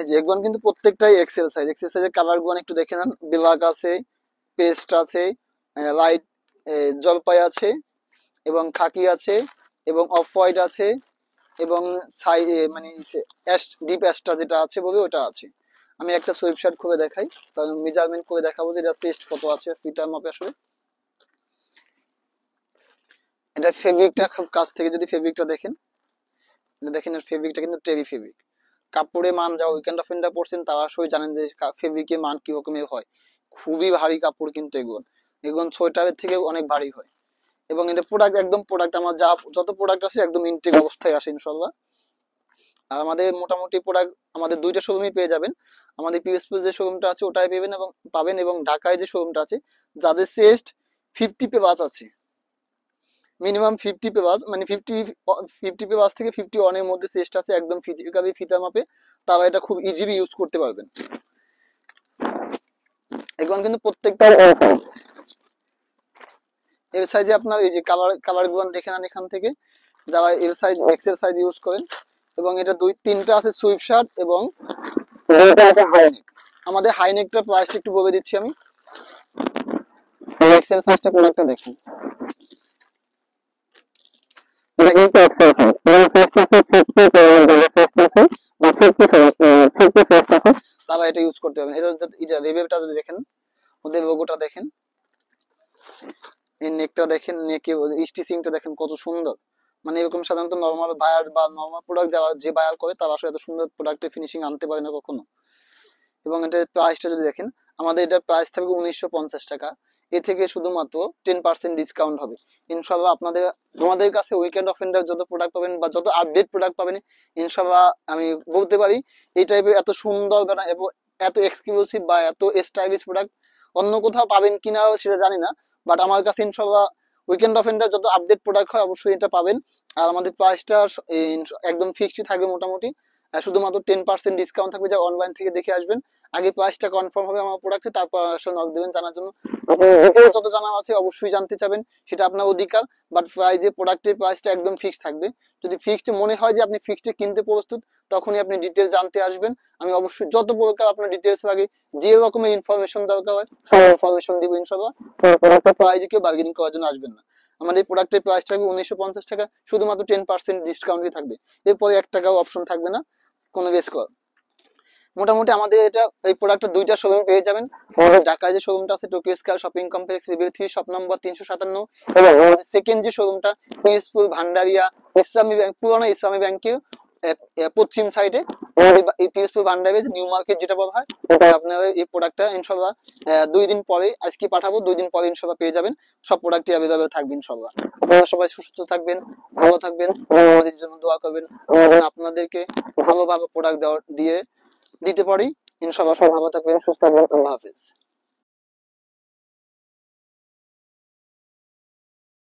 এই যে এগুলো কিন্তু প্রত্যেকটাই এক্সেল সাইজ। এক্সেল সাইজের কালার গুলো একটু দেখে নেন। ব্ল্যাক আছে, পেস্ট আছে, লাইট জলপাই আছে, এবং খাকি আছে, এবং অফ হোয়াইট আছে, এবং মানে অ্যাশ, ডিপ অ্যাশটা যেটা আছে বলে ওটা আছে। আমি একটা সোয়েব শার্ট খুলে দেখাই, কারণ মেজারমেন্ট করে দেখাবো যে এটা চেস্ট কত আছে ফিতার মাপে আসলে। এটা ফেব্রিকটা খুব কাছ থেকে যদি ফেব্রিকটা দেখেন, দেখেন এর ফেব্রিকটা কিন্তু টেরি ফেব্রিক। কাপড়ে মান যা উইকেন্ড অফ ইন্ডিয়া পড়ছেন তারা সবাই জানেন যে ফেব্রিকের মান কি রকমের হয়। খুবই ভারী কাপড় কিন্তু এগুলো, এগুলো সোয়েটারের থেকে অনেক ভারী হয়। এবং এটা প্রোডাক্ট একদম প্রোডাক্ট আমার যা যত প্রোডাক্ট আছে একদম ইনটেক অবস্থায় আসে ইনশাল্লাহ। আর আমাদের মোটামুটি প্রোডাক্ট আমাদের দুইটা শোরুমই পেয়ে যাবেন। আমাদের পিএসপি যে শোরুমটা আছে ওটাই পাবেন, এবং ঢাকায় যে শোরুমটা আছে যাদের চেস্ট 50 প্লাস আছে, মিনিমাম 50 প্লাস, মানে 50 প্লাস থেকে 51 এর মধ্যে চেস্ট আছে একদম ফিজিক্যালি ফিতা মাপে, তারা এটা খুব ইজিলি ইউজ করতে পারবেন। এখন কিন্তু প্রত্যেকটা এল সাইজে আপনার এই যে কালার গুলো দেখে নেন এখান থেকে, যারা L size XL size use করেন। এবং এটা তিনটা আছে সুইপ শার্ট, এবং আমাদের হাইনেকটার প্রাইসটা একটু বলে দিচ্ছি আমি। এক্সেল সাইজটা প্রোডাক্টটা দেখেন, এটা কিন্তু এক্সেল সাইজ, তারা এটা ইউজ করতে পারবেন। এটা রিভিউটা যদি দেখেন, ওদের লোগোটা দেখেন, এই নেকটা দেখেন, নেকে স্টিচিংটা দেখেন কত সুন্দর। মানে এরকম সাধারণত নর্মাল বায়ার বা নর্মাল প্রোডাক্ট যারা যে বায়ার করে তারা আসলে এত সুন্দর প্রোডাক্টের ফিনিশিং আনতে পারে না কখনো। এবং এটার প্রাইসটা যদি দেখেন, আমাদের এটার প্রাইস থাকবে 1950 টাকা। এ থেকে শুধুমাত্র 10% ডিসকাউন্ট হবে ইনশাল্লাহ। আমাদের কাছে উইকেন্ড অফেন্ডার যত প্রোডাক্ট পাবেন বা যত আপডেট প্রোডাক্ট পাবেন ইনশাল্লাহ, আমি বলতে পারি এই টাইপের এত সুন্দর এবং এত এক্সক্লুসিভ বা এত স্টাইলিশ প্রোডাক্ট অন্য কোথাও পাবেন কিনা সেটা জানি না, বাট আমার কাছে ইনশাল্লাহ উইকেন্ড অফেন্ডার যত আপডেট প্রোডাক্ট হয় অবশ্যই এটা পাবেন। আর আমাদের প্রাইসটা একদম ফিক্সড থাকবে মোটামুটি, শুধুমাত্র 10% ডিসকাউন্ট থাকবে, যা অনলাইন থেকে দেখে আসবেন। আগে প্রাইসটা কনফার্ম হবে আমার প্রোডাক্টে, তারপর নক দেবেন জানার জন্য। যত জানা আছে অবশ্যই জানতে চাবেন, সেটা আপনার অধিকার। বাট প্রাইজে প্রোডাক্টের প্রাইসটা একদম ফিক্সড থাকবে। যদি ফিক্সড মনে হয় যে আপনি ফিক্সড কিনতে প্রস্তুত, তখনই আপনি ডিটেলস জানতে আসবেন। আমি অবশ্যই যত প্রকার আপনার ডিটেলস লাগে, যে রকমের ইনফরমেশন দরকার হয় সব ইনফরমেশন দিব ইনশাল্লাহ। প্রোডাক্টের প্রাইজে কেউ বার্গেনিং করার জন্য আসবেন না। আমাদের এই প্রোডাক্টের প্রাইস থাকবে 1950 টাকা, শুধুমাত্র 10% ডিসকাউন্টই থাকবে। এরপরে 1 টাকাও অপশন থাকবে না কোনো বেস কর। মোটামুটি আমাদের এটা এই প্রোডাক্টের দুইটা শোরুম পেয়ে যাবেন। ঢাকায় যে শোরুমটা আছে Tokyo square shopping complex review 3 shop number 357, এবং আমাদের সেকেন্ড যে শোরুমটা পিসফুল ভান্ডারিয়া ইসলামী ব্যাংক, পুরনো ইসলামী ব্যাংকের পশ্চিম সাইডে। এই পিসফুল ভান্ডারিয়া নিউ মার্কেট যেটা বলা হয়, আপনারা এই প্রোডাক্টটা ইনশাআল্লাহ 2 দিন পরে, আজকে পাঠাবো 2 দিন পরে ইনশাআল্লাহ পেয়ে যাবেন। সব প্রোডাক্টই अवेलेबल থাকবে ইনশাআল্লাহ। আপনারা সবাই সুস্থ থাকবেন, ভালো থাকবেন, আমাদের জন্য দোয়া করবেন, আপনাদেরকে ভালো ভালো প্রোডাক্ট দিতে পারি ইনশাআল্লাহ। সব ভালো থাকবেন, সুস্থ থাকবেন, আল্লাহ হাফেজ।